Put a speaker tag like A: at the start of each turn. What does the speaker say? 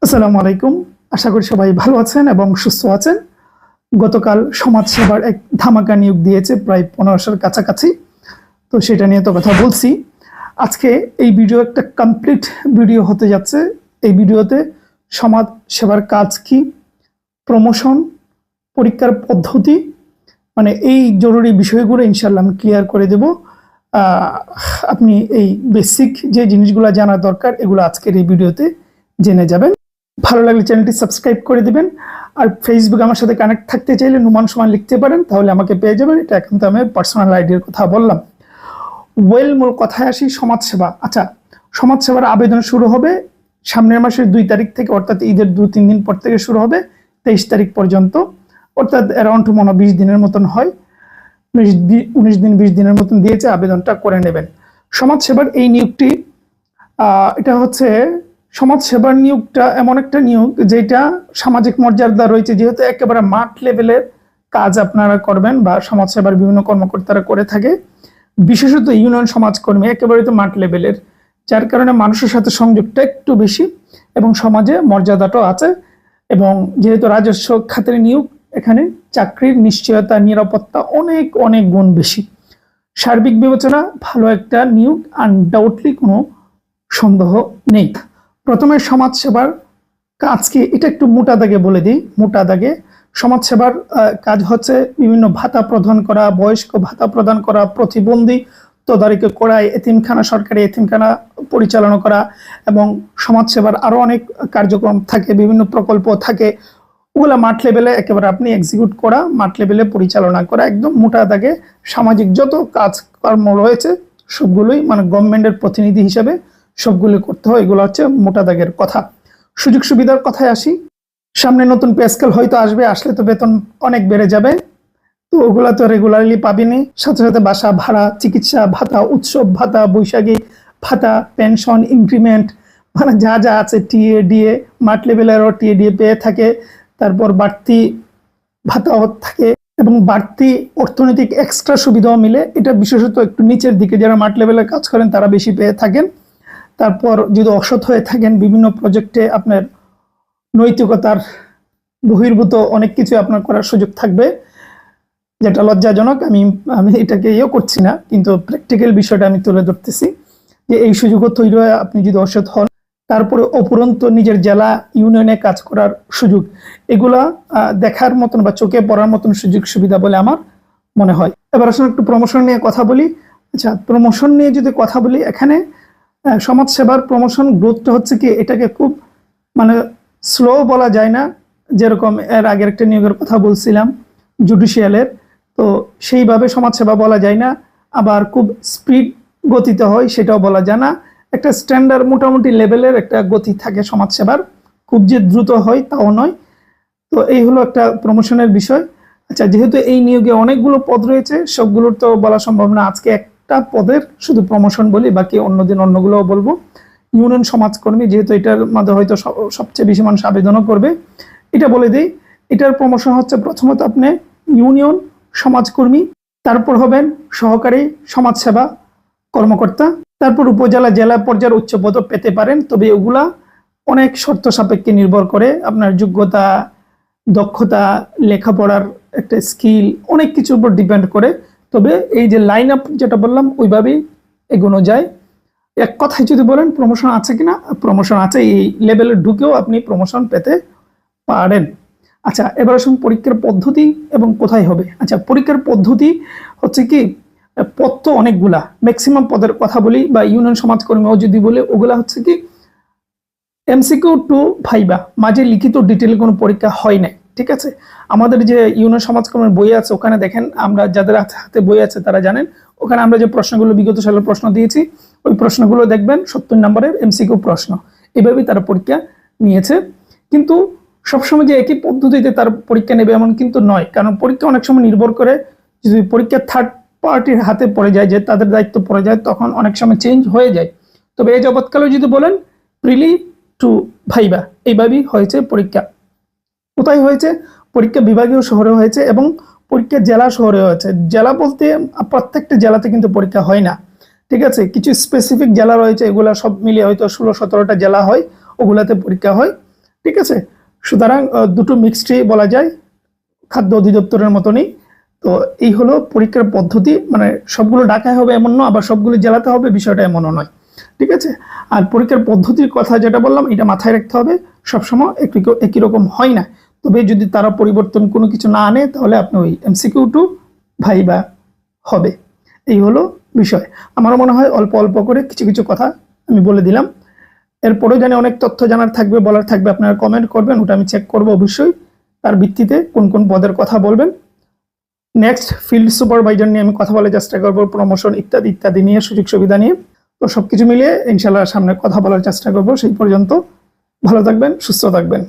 A: আসসালামু আলাইকুম। আশা করি সবাই ভালো আছেন এবং সুস্থ আছেন। গতকাল সমাজ সেবার এক ধামাকা নিয়োগ দিয়েছে প্রায় 1500-এর কাছাকাছি। তো সেটা নিয়ে তো কথা বলছি। আজকে এই ভিডিও একটা কমপ্লিট ভিডিও হতে যাচ্ছে। এই ভিডিওতে সমাজ সেবার কাজ কি, প্রমোশন, পরীক্ষার পদ্ধতি, মানে এই জরুরি বিষয়গুলো ইনশাল্লাহ আমি ক্লিয়ার করে দেব। আপনি এই বেসিক যে জিনিসগুলো জানা দরকার এগুলো আজকের এই ভিডিওতে জেনে যাবেন। ভালো লাগলে চ্যানেলটি সাবস্ক্রাইব করে দিবেন। আর ফেসবুকে আমার সাথে কানেক্ট থাকতে চাইলে নুমান সুমান লিখতে পারেন, তাহলে আমাকে পেয়ে যাবেন। এটা এখন তো আমি পার্সোনাল আইডির কথা বললাম। মূল কথায় আসি, সমাজসেবা। আচ্ছা, সমাজসেবার আবেদন শুরু হবে সামনের মাসের 2 তারিখ থেকে, অর্থাৎ ঈদের 2-3 দিন পর থেকে শুরু হবে 23 তারিখ পর্যন্ত, অর্থাৎ অ্যারাউন্ড 20 দিনের মতন হয়। 19 দিন 20 দিনের মতন দিয়েছে, আবেদনটা করে নেবেন। সমাজসেবার এই নিয়োগটি এটা হচ্ছে সমাজসেবার নিয়োগটা এমন একটা নিয়োগ যেটা সামাজিক মর্যাদা রয়েছে, যেহেতু একেবারে মাঠ লেভেলের কাজ আপনারা করবেন বা সমাজসেবার বিভিন্ন কর্মকর্তারা করে থাকে। বিশেষত ইউনিয়ন সমাজকর্মী একেবারে তো মাঠ লেভেলের, যার কারণে মানুষের সাথে সংযোগটা একটু বেশি এবং সমাজে মর্যাদাটাও আছে। এবং যেহেতু রাজস্ব খাতের নিয়োগ, এখানে চাকরির নিশ্চয়তা, নিরাপত্তা অনেক অনেক গুণ বেশি। সার্বিক বিবেচনা ভালো একটা নিয়োগ, আনডাউটলি কোনো সন্দেহ নেই। প্রথমে সমাজসেবার কাজ কি এটা একটু মোটা দাগে বলে দিই। মোটা দাগে সমাজসেবার কাজ হচ্ছে বিভিন্ন ভাতা প্রদান করা, বয়স্ক ভাতা প্রদান করা, প্রতিবন্ধী তদারকি করা, এতিমখানা, সরকারি এতিমখানা পরিচালনা করা, এবং সমাজসেবার আরও অনেক কার্যক্রম থাকে, বিভিন্ন প্রকল্প থাকে। ওগুলা মাঠ লেভেলে একেবারে আপনি এক্সিকিউট করা, মাঠ লেভেলে পরিচালনা করা। একদম মোটা দাগে সামাজিক যত কাজকর্ম রয়েছে সবগুলোই, মানে গভর্নমেন্টের প্রতিনিধি হিসেবে সবগুলো করতে হয়। এগুলো হচ্ছে মোটা দাগের কথা। সুযোগ সুবিধার কথায় আসি। সামনে নতুন পে স্কেল হয়তো আসবে, আসলে তো বেতন অনেক বেড়ে যাবে। তো ওগুলো তো রেগুলারলি পাবেনি। সাথে সাথে বাসা ভাড়া, চিকিৎসা ভাতা, উৎসব ভাতা, বৈশাখী ভাতা, পেনশন, ইনক্রিমেন্ট, মানে যা যা আছে, টিএ ডিএ, মাঠ লেভেলেরও টিএ ডিএ পেয়ে থাকে। তারপর বাড়তি ভাতাও থাকে এবং বাড়তি অর্থনৈতিক এক্সট্রা সুবিধাও মিলে। এটা বিশেষত একটু নিচের দিকে যারা মাঠ লেভেলে কাজ করেন তারা বেশি পেয়ে থাকেন। তারপর যদি অসৎ হয়ে থাকেন, বিভিন্ন প্রজেক্টে আপনার নৈতিকতার বহির্ভূত অনেক কিছু আপনার করার সুযোগ থাকবে, যেটা লজ্জাজনক। আমি এটাকে করছি না, কিন্তু প্র্যাকটিক্যাল বিষয়টা আমি তুলে ধরতেছি যে এই সুযোগও তৈরি হয় আপনি যদি অসৎ হন। তারপরে অপুরন্ত নিজের জেলা ইউনিয়নে কাজ করার সুযোগ, এগুলা দেখার মতন বা চোখে পড়ার মতন সুযোগ সুবিধা বলে আমার মনে হয়। এবার আসলে একটু প্রমোশন নিয়ে কথা বলি। আচ্ছা, প্রমোশন নিয়ে যদি কথা বলি, এখানে সমাজসেবার প্রমোশন গ্রোথটা হচ্ছে কি, এটাকে খুব মানে স্লো বলা যায় না। যেরকম এর আগের একটা নিয়োগের কথা বলছিলাম জুডিশিয়ালের, তো সেইভাবে সমাজসেবা বলা যায় না। আবার খুব স্পিড গতিতে হয় সেটাও বলা যায় না। একটা স্ট্যান্ডার্ড মোটামুটি লেভেলের একটা গতি থাকে সমাজসেবার, খুব যে দ্রুত হয় তাও নয়। তো এই হলো একটা প্রমোশনের বিষয়। আচ্ছা, যেহেতু এই নিয়োগে অনেকগুলো পদ রয়েছে, সবগুলোর তো বলা সম্ভব না। আজকে একটা পদের শুধু প্রমোশন বলি, বাকি অন্যদিন অন্যগুলোও বলবো। ইউনিয়ন সমাজকর্মী, যেহেতু এটার মধ্যে হয়তো সবচেয়ে বেশি মানুষ আবেদনও করবে, এটা বলে দিই। এটার প্রমোশন হচ্ছে প্রথমত আপনি ইউনিয়ন সমাজকর্মী, তারপর হবেন সহকারী সমাজসেবা কর্মকর্তা, তারপর উপজেলা, জেলা পর্যায়ের উচ্চ পদ পেতে পারেন। তবে এগুলা অনেক শর্ত সাপেক্ষে নির্ভর করে, আপনার যোগ্যতা, দক্ষতা, লেখাপড়ার একটা স্কিল, অনেক কিছুর উপর ডিপেন্ড করে। তবে এই যে লাইন আপ যেটা বললাম ওইভাবেই এগোনো যায়। এক কথায় যদি বলেন প্রমোশন আছে কিনা, প্রমোশন আছে। এই লেভেলে ঢুকেও আপনি প্রমোশন পেতে পারেন। আচ্ছা, এবার আসুন পরীক্ষার পদ্ধতি এবং কোথায় হবে। আচ্ছা, পরীক্ষার পদ্ধতি হচ্ছে কি, পদ তো অনেকগুলা, ম্যাক্সিমাম পদের কথা বলি, বা ইউনিয়ন সমাজকর্মীও যদি বলে, ওগুলা হচ্ছে কি এমসিকিউ টু ভাইবা, মাঝে লিখিত ডিটেলে কোনো পরীক্ষা হয় নাই। ঠিক আছে, আমাদের যে ইউনিয়ন সমাজকর্মীর বই আছে ওখানে দেখেন, আমরা যাদের হাতে বই আছে তারা জানেন, ওখানে আমরা যে প্রশ্নগুলো বিগত সালের প্রশ্ন দিয়েছি, ওই প্রশ্নগুলো দেখবেন 70 নম্বরের এমসিকিউ প্রশ্ন। এভাবেই তারা পরীক্ষা নিয়েছে। কিন্তু সবসময় যে একই পদ্ধতিতে তার পরীক্ষা নেবে এমন কিন্তু নয়, কারণ পরীক্ষা অনেক সময় নির্ভর করে, যদি পরীক্ষা থার্ড পার্টির হাতে পড়ে যায়, যে তাদের দায়িত্ব পড়ে যায়, তখন অনেক সময় চেঞ্জ হয়ে যায়। তবে এই যাবৎকালে যদি বলেন প্রিলি টু ভাইবা, এইভাবেই হয়েছে পরীক্ষা। কোথায় হয়েছে? পরীক্ষা বিভাগীয় শহরে হয়েছে এবং পরীক্ষা জেলা শহরে হয়েছে। জেলা বলতে প্রত্যেকটা জেলাতে কিন্তু পরীক্ষা হয় না। ঠিক আছে, কিছু স্পেসিফিক জেলা রয়েছে, এগুলা সব মিলিয়ে হয়তো 16-17টা জেলা হয়, ওগুলাতে পরীক্ষা হয়। ঠিক আছে। সুতরাং দুটো মিক্সডই বলা যায়, খাদ্য অধিদপ্তরের মতনই। তো এই হলো পরীক্ষার পদ্ধতি, মানে সবগুলো ঢাকায় হবে এমন নয়, আবার সবগুলো জেলাতে হবে বিষয়টা এমনও নয়, ঠিক আছে। আর পরীক্ষার পদ্ধতির কথা যেটা বললাম এটা মাথায় রাখতে হবে, সবসময় একই রকম হয় না। তবে যদি তারা পরিবর্তন কোনো কিছু না আনে তাহলে আপনি ওই MCQ টু ভাইবা হবে। এই হলো বিষয়। আমারও মনে হয় অল্প অল্প করে কিছু কিছু কথা আমি বলে দিলাম। এরপরেও জানি অনেক তথ্য জানার থাকবে, বলার থাকবে, আপনারা কমেন্ট করবেন, ওটা আমি চেক করবো অবশ্যই। তার ভিত্তিতে কোন কোন পদের কথা বলবেন। নেক্সট ফিল্ড সুপারভাইজার নিয়ে আমি কথা বলার চেষ্টা করবো, প্রমোশন ইত্যাদি ইত্যাদি নিয়ে, সুযোগ সুবিধা নিয়ে। তো সবকিছু মিলিয়ে ইনশাল্লাহ সামনে কথা বলার চেষ্টা করবো। সেই পর্যন্ত ভালো থাকবেন, সুস্থ থাকবেন।